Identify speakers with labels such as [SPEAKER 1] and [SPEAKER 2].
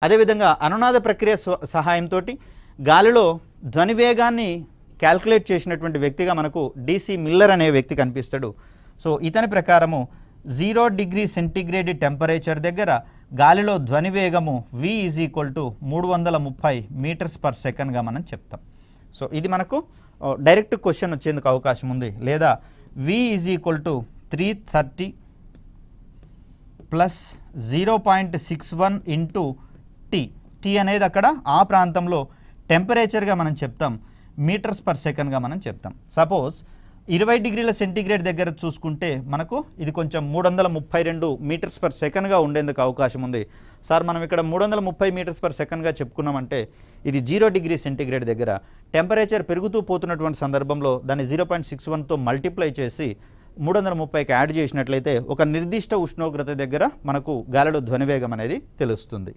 [SPEAKER 1] అదేవిధంగా అనునాద ప్రక్రియ సహాయంతో గాలిలో ధ్వని వేగాన్ని క్యాల్కులేట్ చేసినటువంటి వ్యక్తిగా మనకు డిసి మిల్లర్ అనే వ్యక్తి కనిపిస్తాడు. సో ఇతని ప్రకారము 0 డిగ్రీ సెంటీగ్రేడ్ టెంపరేచర్ దగ్గర గాలిలో ధ్వని వేగము v is equal to 330 metres per సెకండ్గా మనం చెప్తాం. సో ఇది మనకు డైరెక్ట్ క్వశ్చన్ వచ్చేందుకు అవకాశం ఉంది. లేదా v is equal to 330 plus 0.61 into T అనేది అక్కడ ఆ ప్రాంతంలో టెంపరేచర్గా మనం చెప్తాం, మీటర్స్ పర్ సెకండ్గా మనం చెప్తాం. సపోజ్ 20 డిగ్రీల సెంటీగ్రేడ్ దగ్గర చూసుకుంటే మనకు ఇది కొంచెం 332 మీటర్స్ పర్ సెకండ్గా ఉండేందుకు అవకాశం ఉంది. సార్ మనం ఇక్కడ 330 మీటర్స్ పర్ సెకండ్గా చెప్పుకున్నామంటే ఇది 0 డిగ్రీ సెంటీగ్రేడ్ దగ్గర టెంపరేచర్ పెరుగుతూ పోతున్నటువంటి సందర్భంలో దాన్ని 0.61తో మల్టిప్లై చేసి 330కి యాడ్ చేసినట్లయితే ఒక నిర్దిష్ట ఉష్ణోగ్రత దగ్గర మనకు గాలిలో ధ్వనివేగం అనేది తెలుస్తుంది.